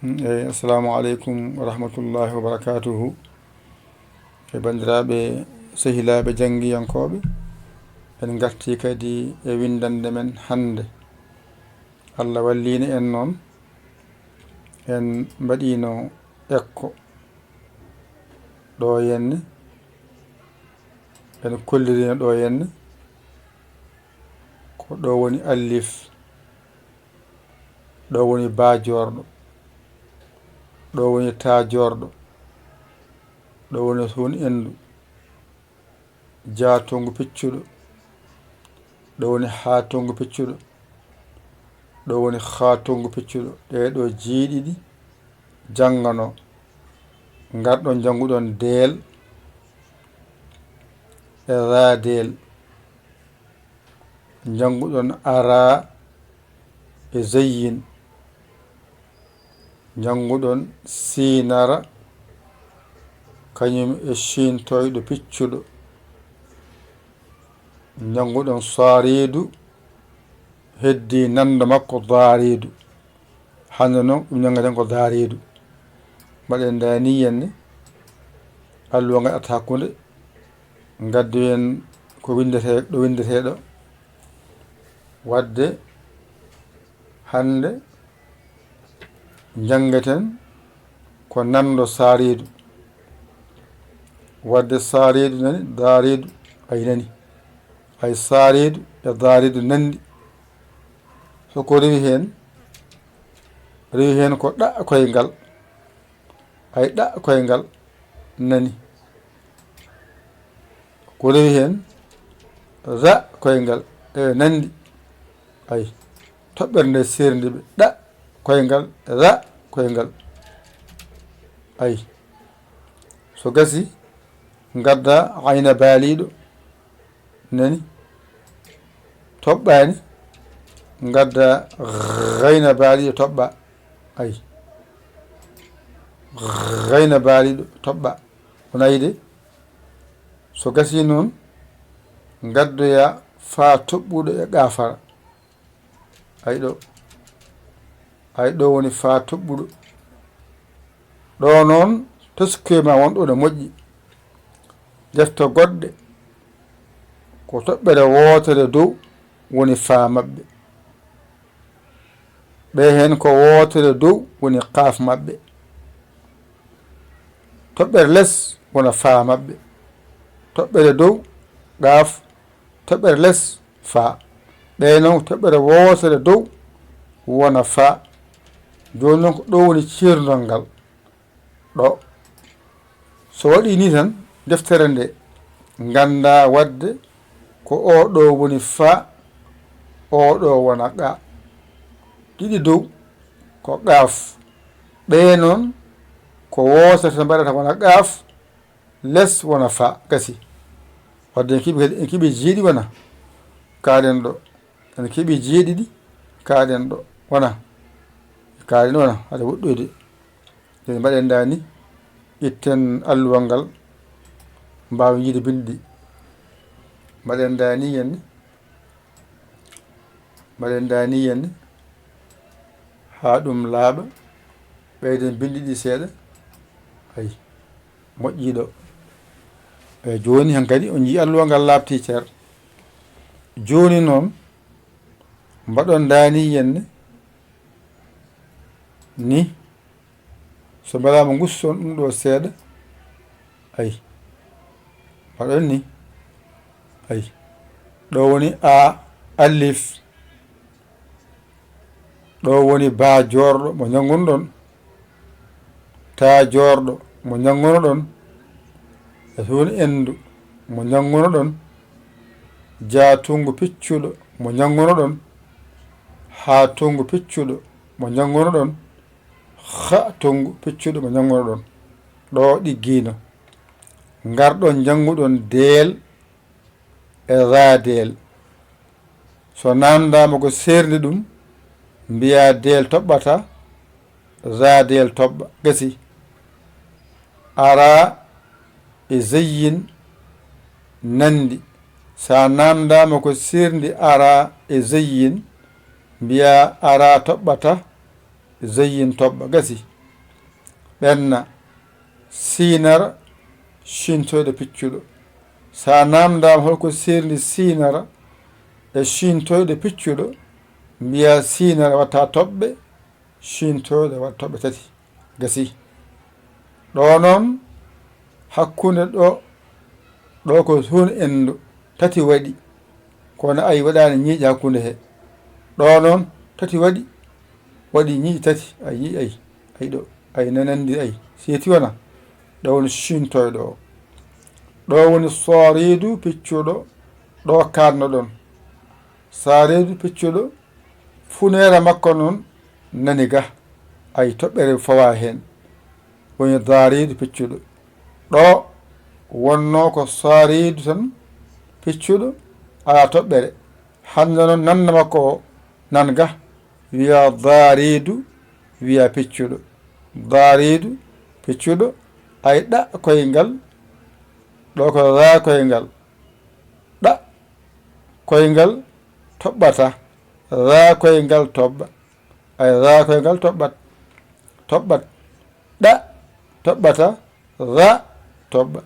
Assalamu aleykum wa rahmatullahi wa barakatuhu. Bandiraɓe sehilaɓe janggiyankoɓe, en garti kadi e windande men hande. Allah wallino en noon en mbaɗino ekko ɗo henne, en kollirino ɗo henne ko ɗo woni Alif, ɗo woni Bajorɗo, ɗo woni Tajorɗo, ɗo woni Hun Endu, Jatongu Piccuɗo, ɗo woni Hatongu Piccuɗo, ɗo woni Hatongu Piccuɗo. ɗeɗo jeeɗiɗi janngano. Ngarɗon jannguɗon Deel e Radeel, jannguɗon Ara e Zayyin, jannguɗon Sinara kañum e Sintoyɗo Piccuɗo, jannguɗon Saridu heddi nando makko Daridu. hande noon ɗum janngaten ko Daridu. mbaɗen dani henne alluwa gaɗat hakkude gaddu hen ko windete ɗo windeteɗo wadde hande jangaten ko nando Saridu. wadde Saridu nani Daridu ay nani, ay Saridu e Daridu nandi. soko rewi hen ko ɗa koyngal, ay ɗa koyngal nani. ko rewi hen ra koyngal e nandi, ay toɓɓere nde serndi ɓe ɗa koyngal ra koyngal. ay so gasi gadda ayna baaliɗo nani, toɓɓani gadda gayna baaliɗo toɓɓa. ay gayna baaliɗo toɓɓa on ayde. so gasi noon gaddoya fa toɓɓuɗo e qafara. ay ɗo woni fa toɓɓuɗo. ɗo noon teskuema wonɗo ne moƴƴi. defte goɗɗe ko toɓɓere wotere dow woni fa mabɓe, ɓe hen ko wotere dow woni qaf mabɓe. toɓɓere less wona fa mabɓe, toɓɓere dow qaf, toɓɓere less fa. ɓe noon toɓɓere wotere dow wona fa. joni noon ko ɗo woni cerdol ngal ɗo. so waɗi ni tan deftere nde ganda wadde ko oɗo woni fa, oɗo wona qa. ɗiɗi dow ko qaf, ɓe noon ko wotere mbaɗata wona qaf, less wona fa. gasi wadde en keeɓi jeeɗi wona kaɗen ɗo, en keeɓi jeeɗiɗi kaɗen ɗo wona kaɗen wona haɗa woɗɗoyde. nden mbaɗen dani itten alluwal ngal mbawen yiide bindi ɗi. mbaɗen dani henne ha ɗum laaɓa. ɓeyden bindi ɗi seeɗa. ay moƴƴiɗo. eyyi joni han kadi on jii alluwa ngal labti ceer. joni noon mbaɗon dani henne ni, so mbaɗama guston ɗum ɗo seeɗa. ay mbaɗon ni. ay ɗo woni a Alif, ɗo woni Bajorɗo mo janngunoɗon, Tajorɗo mo janngunoɗon, e Hun Endu mo janngunoɗon, Jatungu Piccuɗo mo janngunoɗon, Hatongu Piccuɗo mo janngunoɗon, Hatongu Piccuɗo mo janngunoɗon. ɗo ɗiggino. ngarɗon jannguɗon Deel e Radeel. so namdama ko serdi ɗum mbiya Deel toɓɓata, Radeel toɓɓa. gasi Ara e Zayyin nandi. sa namdama ko serdi Ara e Zayyin mbiya Ara toɓɓata, Zayyin toɓɓa. gasi ɓenna sinara shintoyɗo piccuɗo sa namdama holko serndi sinara e shintoyɗo piccuɗo mbiya sinara watta toɓɓe shintoyɗo watta toɓɓe tati gasi ɗo noon hakkunde ɗo ko hunde endu tati waɗi kono ayi waɗani ñiiƴe hakkunde he ɗo noon tati waɗi ñiiƴe tati ayi ɗo ayi nanandi ayi seeti wona ɗo woni shintoyɗo o ɗo woni soridu piccuɗo ɗo kanno ɗon saridu piccuɗo funere makko noon nani ga ay toɓɓere fawa hen woni daridu piccuɗo ɗo wonno ko saridu tan piccuɗo ala toɓɓere hande noon nanda makko o nan ga wiya daridu wiya piccuɗo daridu piccuɗo ay ɗa koyngal ɗo ko ra koyngal ɗa koyngal toɓɓata ra koyngal toɓɓa ay ra koyngal toɓɓat ɗa toɓɓata ra toɓɓa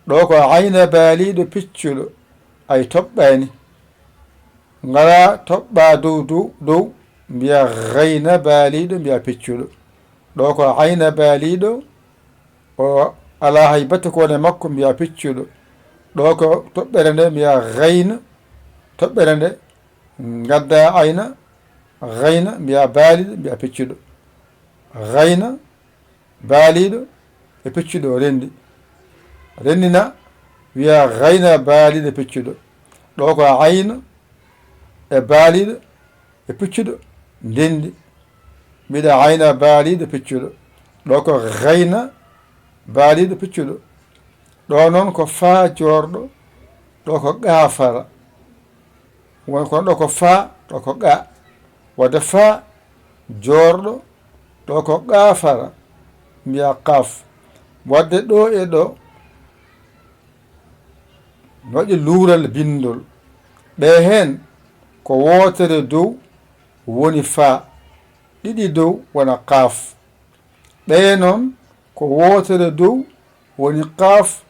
ɗo ko ayna baaliɗo piccuɗo ay toɓɓani ngara toɓɓa dow mbiya gayna baaliɗo mbiya piccuɗo ɗo ko ayna baaliɗo o ala hay batte kone makko mbiya piccuɗo ɗo ko toɓɓere nde mbiya gayna toɓɓere nde gadda ayna gayna mbiya baaliɗo mbiya piccuɗo gayna baaliɗo e piccuɗo rendina wiya gayna baaliɗo piccuɗo ɗo ko ayna e baaliɗo e piccuɗo ndendi mbiɗa ayna baaliɗo piccuɗo ɗo ko gayna baaliɗo piccuɗo ɗo noon ko faa jorɗo ɗo ko gaafara won kono ɗo ko faa ɗo ko ga wadde faa jorɗo ɗo ko gaafara mbiya kaaf wadde ɗo e ɗo waɗi luural bindol ɓe hen ko wotere dow woni faa ɗiɗi dow wona kaaf ɓe noon ko wotere dow woni kaaf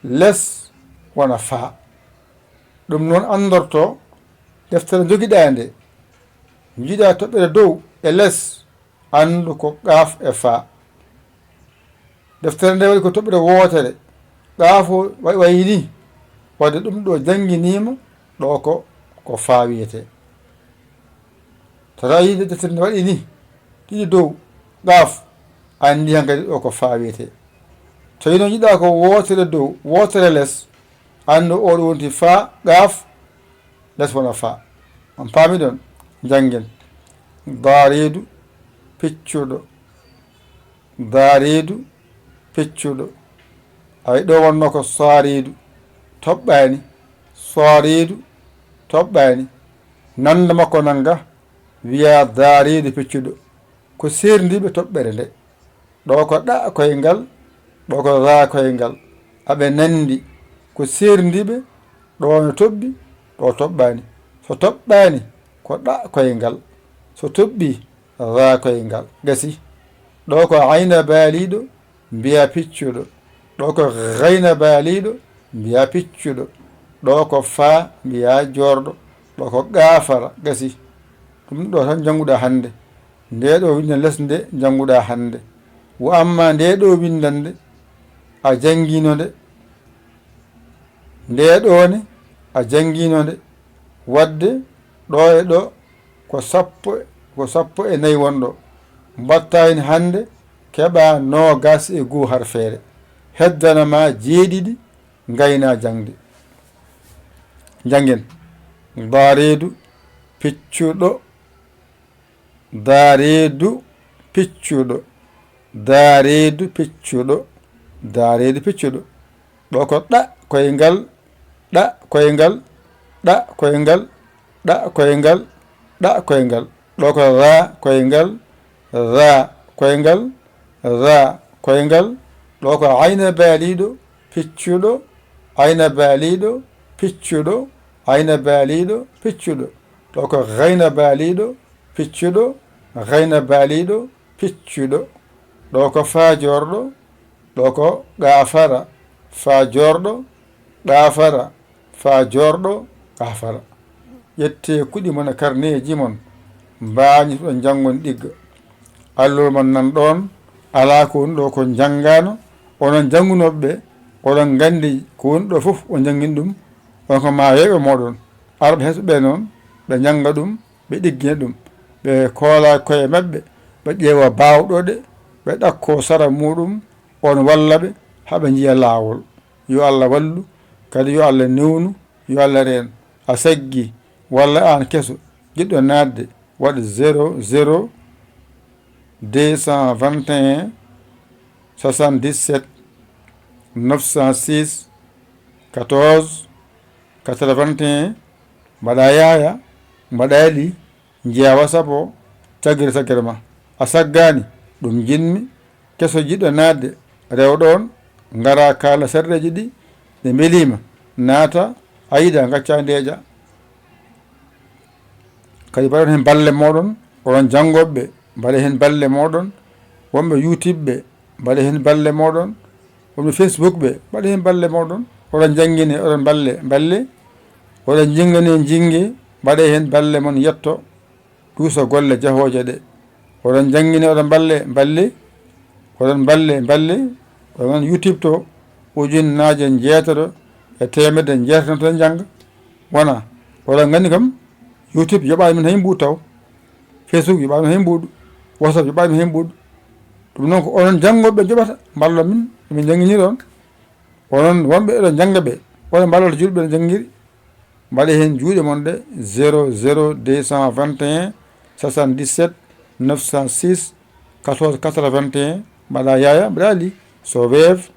less wona faa ɗum noon andorto deftere joguiɗa nde jiiɗa toɓɓere dow e less andu ko kaaf e faa deftere nde waɗi ko toɓɓere wotere kaafo wayi ni wadde ɗum ɗo jangguinima ɗo ko faa wiyete tata yi deftere nde waɗi ni ɗiɗi dow kaaf andi hankadi ɗo ko faa wiyete tawi noon jiɗa ko wotere dow wotere less andu oɗo wonti faa kaaf less wona faa on paami ɗon janggen daridu piccuɗo daridu piccuɗo ay ɗo wonno ko saridu toɓɓani saridu toɓɓani nanda makko nanga wiya daridu piccuɗo ko serdiɓe toɓɓere nde ɗo ko ɗa koyngal ɗo ko ra koyngal aɓe nandi ko serdiɓe ɗo no toɓɓi ɗo toɓɓani so toɓɓani ko ɗa koyngal so toɓɓi ra koyngal gasi ɗo ko ayna baaliɗo mbiya piccuɗo ɗo ko gayna baaliɗo mbiya piccuɗo ɗo ko faa mbiya jorɗo ɗo ko gaafara gasi ɗum ɗo tan jannguɗa hannde nde ɗo windan less nde jannguɗa hannde wo amma nde ɗo windande a janngino nde ɗone a janngino nde wadde ɗo e ɗo ko sappo e nayyi wonɗo mbatta hen hannde keɓa 22 harfeere heddanama 7 gayna jangde janggen dareedu piccuɗo dareedu piccuɗo dareedu piccuɗo dareedu piccuɗo ɗo ko ɗa koyngal ɗa koyngal ɗa koyngal ɗa koyngal ɗa koyngal ɗo ko ra koyngal ra koyngal ra koyngal ɗo ko ayna baaliɗo piccuɗo ayna baaliɗo piccuɗo ayna baaliɗo piccuɗo ɗo ko gayna baaliɗo piccuɗo gayna baaliɗo piccuɗo ɗo ko faajorɗo, ɗo ko gafara, faajorɗo gafara, faajorɗo gafara. ƴette kuɗi mon e karneji mon mbañitoɗon janggon ɗigga. allol mon nan ɗon ala ko woni ɗo ko janggano. onon janggunoɓeɓe oɗon gandi ko woni ɗo foof o jangguini ɗum. on ko ma weeɓe moɗon arɓe heeso ɓe noon ɓe jangga ɗum, ɓe ɗiggina ɗum, ɓe koola koye mabɓe, ɓe ƴeewa bawɗoɗe, ɓe ɗakko sara muɗum, on wallaɓe haɓe jiiya lawol. yo Allah wallu, kadi yo Allah newnu, yo Allah reen. a saggi walla an keso jiɗɗo nadde waɗ 00 221 77 906 14 81 mbaɗa yaya mbaɗa ɗi jeeya WhatsApp o taggere ma. a saggani ɗum jinmi. keso jiɗɗo nadde rewɗon gara kala sarɗeji ɗi ɗe beelima naata a yiɗa gacca ndeeƴa. kadi mbaɗon hen balle moɗon, oɗon jangoɓeɓe mbaɗa hen balle moɗon, wonɓe YouTube ɓe mbaɗa hen balle moɗon, wonɓe Facebook ɓe mbaɗa hen balle moɗon. oɗon jangguine oɗon balle, oɗon jingane jingue mbaɗa hen balle mon yetto duusa golle jahoje ɗe. oɗon jangguine oɗon balle, oɗon balle oɗon YouTube to ujunnaje 6 e temedde 6 to jangga. wona oɗon gandi kam YouTube yoɓani min hay mbuɗu taw, Facebook yoɓani hay mbuɗu, WhatsApp yoɓani hay mbuɗu. ɗum noon ko onon janggoɓe joɓata mballa min min jangguiniɗon. onon wonɓe eɗon jangga ɓe oɗon mballata julɓe no janggiri. mbaɗe hen juuɗe mon ɗe 00 221 77 906 14 81 mbaɗa yaya mbaɗa li. so Wave,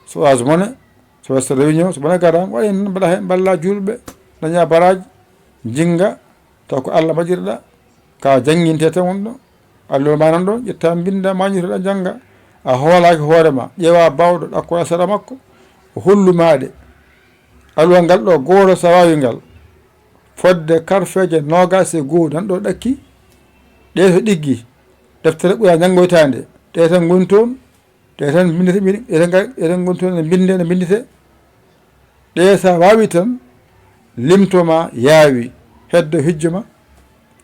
so Orange Money, so Western Union, so Money Gram, waɗa hen mbaɗa hen balla julɓe daña baraji jinga taw ko Allah majjirɗa ka jangguinte tan wonɗo. Allah ma nan ɗo ƴetta binda mañitoɗa jangga. a hoolaki hoorema ƴeewa bawɗo ɗakko sara makko hollumaɗe alluwa ngal ɗo goto sa wawi ngal fodde karfeje 21 nan ɗo ɗakki ɗe to ɗiggi deftere ɓuura janggoytande ɗe tan goni toon, ɗe tan bindete ɗe tan goni toon ne bindete ɗe. sa wawi tan limtoma yaawi heddo hijjoma.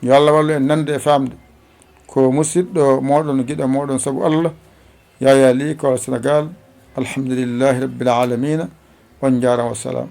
yo Allah wallu en nande e famde ko musidɗo moɗon guiɗo moɗon saabu Allah Yaya Ly ko Sénégal. alhamdulillahi rabbil alamina. on jarama, wassalam.